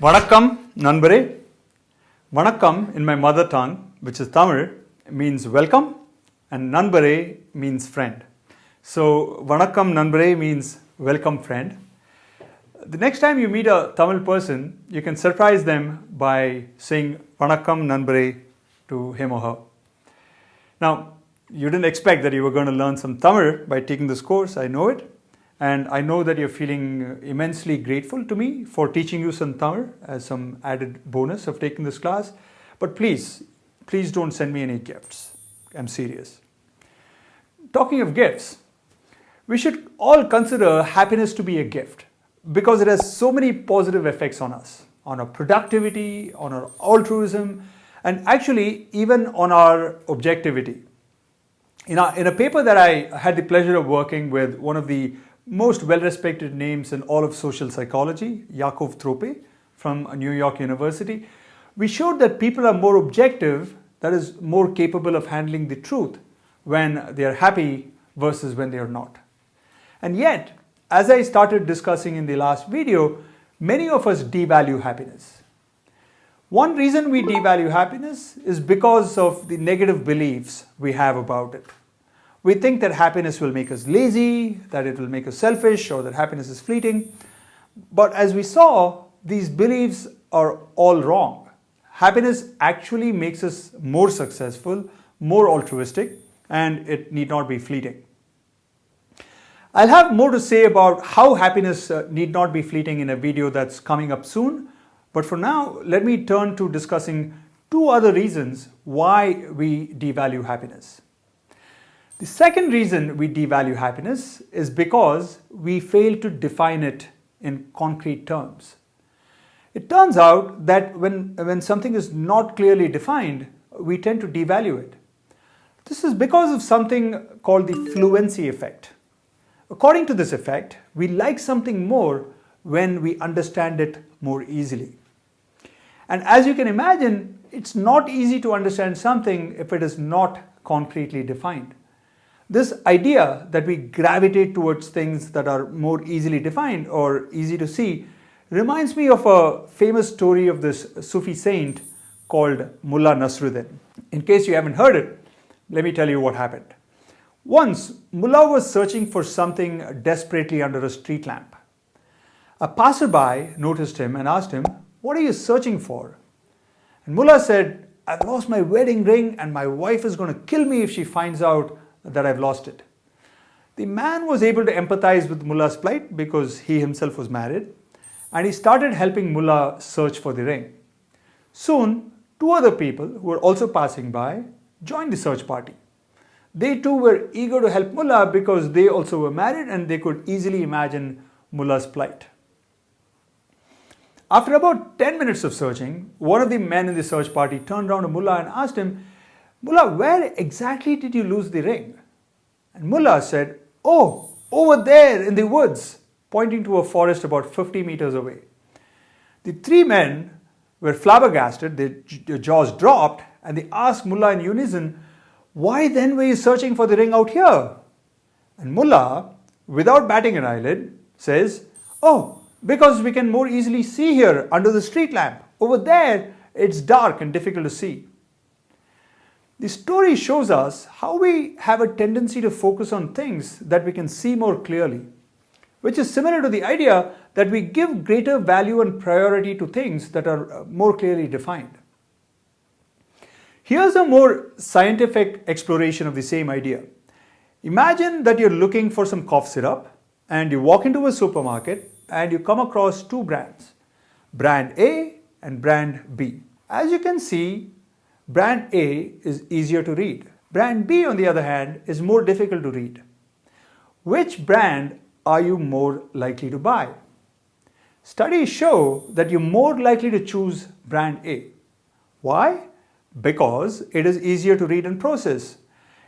Vanakkam Nanbare. Vanakkam in my mother tongue, which is Tamil, means welcome, and Nanbare means friend. So Vanakkam Nanbare means welcome friend. The next time you meet a Tamil person, you can surprise them by saying Vanakkam Nanbare to him or her. Now, you didn't expect that you were going to learn some Tamil by taking this course, I know it. And I know that you're feeling immensely grateful to me for teaching you some Tamil as some added bonus of taking this class. But please don't send me any gifts. I'm serious. Talking of gifts, we should all consider happiness to be a gift because it has so many positive effects on us, on our productivity, on our altruism, and actually even on our objectivity. In a paper that I had the pleasure of working with one of the most well-respected names in all of social psychology, Yakov Trope from New York University, we showed that people are more objective, that is, more capable of handling the truth when they are happy versus when they are not. And yet, as I started discussing in the last video, many of us devalue happiness. One reason we devalue happiness is because of the negative beliefs we have about it. We think that happiness will make us lazy, that it will make us selfish, or that happiness is fleeting. But as we saw, these beliefs are all wrong. Happiness actually makes us more successful, more altruistic, and it need not be fleeting. I'll have more to say about how happiness need not be fleeting in a video that's coming up soon. But for now, let me turn to discussing two other reasons why we devalue happiness. The second reason we devalue happiness is because we fail to define it in concrete terms. It turns out that when something is not clearly defined, we tend to devalue it. This is because of something called the fluency effect. According to this effect, we like something more when we understand it more easily. And as you can imagine, it's not easy to understand something if it is not concretely defined. This idea that we gravitate towards things that are more easily defined or easy to see reminds me of a famous story of this Sufi saint called Mullah Nasruddin. In case you haven't heard it, let me tell you what happened. Once, Mullah was searching for something desperately under a street lamp. A passerby noticed him and asked him, "What are you searching for?" And Mullah said, "I've lost my wedding ring and my wife is going to kill me if she finds out that I've lost it." The man was able to empathize with Mullah's plight because he himself was married, and he started helping Mullah search for the ring. Soon, two other people who were also passing by joined the search party. They too were eager to help Mullah because they also were married and they could easily imagine Mullah's plight. After about 10 minutes of searching, one of the men in the search party turned around to Mullah and asked him, "Mullah, where exactly did you lose the ring?" And Mullah said, "Oh, over there in the woods," pointing to a forest about 50 meters away. The three men were flabbergasted, their jaws dropped, and they asked Mullah in unison, "Why then were you searching for the ring out here?" And Mullah, without batting an eyelid, says, "Oh, because we can more easily see here under the street lamp. Over there, it's dark and difficult to see." The story shows us how we have a tendency to focus on things that we can see more clearly, which is similar to the idea that we give greater value and priority to things that are more clearly defined. Here's a more scientific exploration of the same idea. Imagine that you're looking for some cough syrup and you walk into a supermarket and you come across two brands, brand A and brand B. As you can see, brand A is easier to read. Brand B, on the other hand, is more difficult to read. Which brand are you more likely to buy? Studies show that you're more likely to choose brand A. Why? Because it is easier to read and process.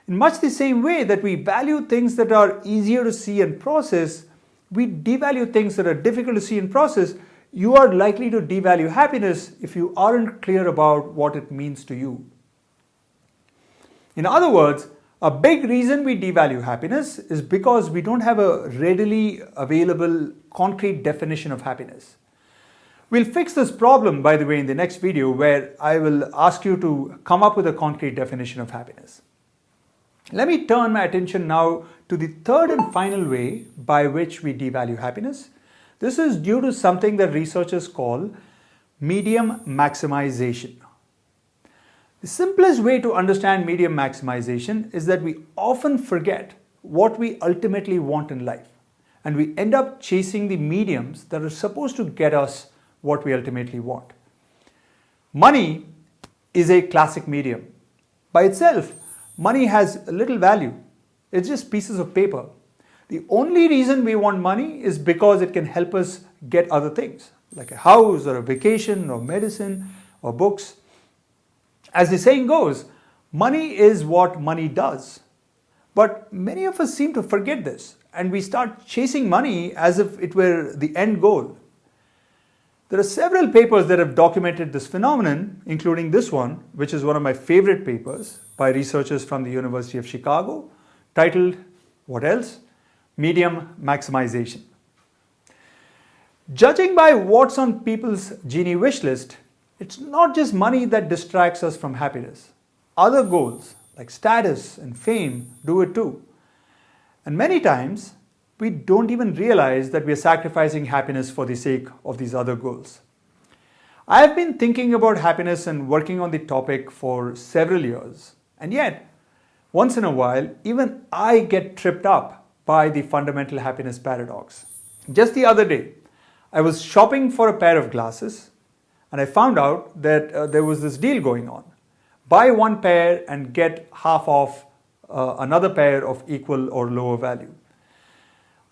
In much the same way that we value things that are easier to see and process, we devalue things that are difficult to see and process. You are likely to devalue happiness if you aren't clear about what it means to you. In other words, a big reason we devalue happiness is because we don't have a readily available concrete definition of happiness. We'll fix this problem, by the way, in the next video, where I will ask you to come up with a concrete definition of happiness. Let me turn my attention now to the third and final way by which we devalue happiness. This is due to something that researchers call medium maximization. The simplest way to understand medium maximization is that we often forget what we ultimately want in life, and we end up chasing the mediums that are supposed to get us what we ultimately want. Money is a classic medium. By itself, money has little value. It's just pieces of paper. The only reason we want money is because it can help us get other things, like a house or a vacation or medicine or books. As the saying goes, money is what money does. But many of us seem to forget this, and we start chasing money as if it were the end goal. There are several papers that have documented this phenomenon, including this one, which is one of my favorite papers by researchers from the University of Chicago, titled, what else? Medium maximization. Judging by what's on people's genie wish list, it's not just money that distracts us from happiness. Other goals like status and fame do it too. And many times, we don't even realize that we are sacrificing happiness for the sake of these other goals. I have been thinking about happiness and working on the topic for several years, and yet, once in a while, even I get tripped up by the fundamental happiness paradox. Just the other day, I was shopping for a pair of glasses, and I found out that there was this deal going on. Buy one pair and get half off another pair of equal or lower value.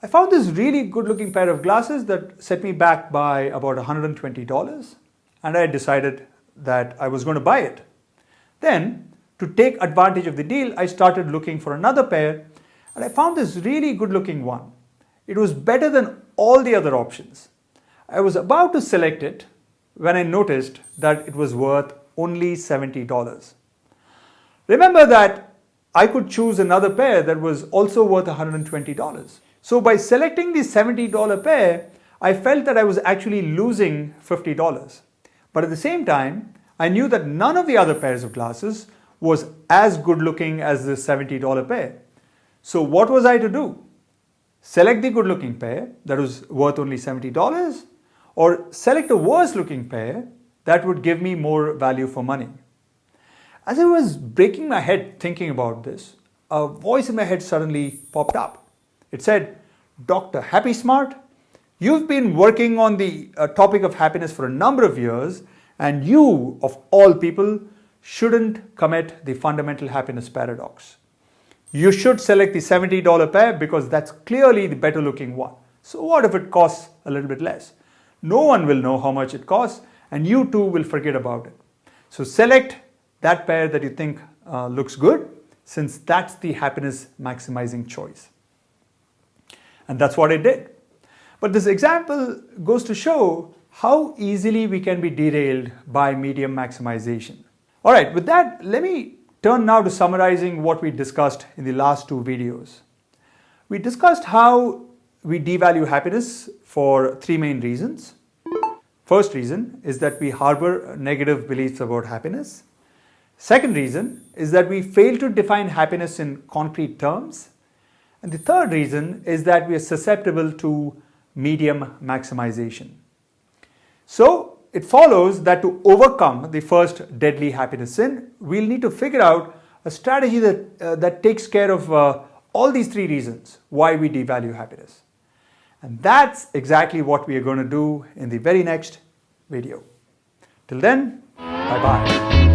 I found this really good looking pair of glasses that set me back by about $120, and I decided that I was going to buy it. Then, to take advantage of the deal, I started looking for another pair, and I found this really good looking one. It was better than all the other options. I was about to select it when I noticed that it was worth only $70. Remember that I could choose another pair that was also worth $120. So by selecting the $70 pair, I felt that I was actually losing $50. But at the same time, I knew that none of the other pairs of glasses was as good looking as the $70 pair. So what was I to do? Select the good looking pair that was worth only $70, or select a worse looking pair that would give me more value for money? As I was breaking my head thinking about this, a voice in my head suddenly popped up. It said, Dr. Happy Smart, you've been working on the topic of happiness for a number of years, and you, of all people, shouldn't commit the fundamental happiness paradox. You should select the $70 pair because that's clearly the better looking one. So what if it costs a little bit less? No one will know how much it costs, and you too will forget about it. So select that pair that you think looks good, since that's the happiness maximizing choice. And that's what I did. But this example goes to show how easily we can be derailed by medium maximization. All right, with that, let me turn now to summarizing what we discussed in the last two videos. We discussed how we devalue happiness for three main reasons. First reason is that we harbor negative beliefs about happiness. Second reason is that we fail to define happiness in concrete terms. And the third reason is that we are susceptible to medium maximization. So it follows that to overcome the first deadly happiness sin, we'll need to figure out a strategy that takes care of all these three reasons why we devalue happiness. And that's exactly what we are going to do in the very next video. Till then, bye-bye.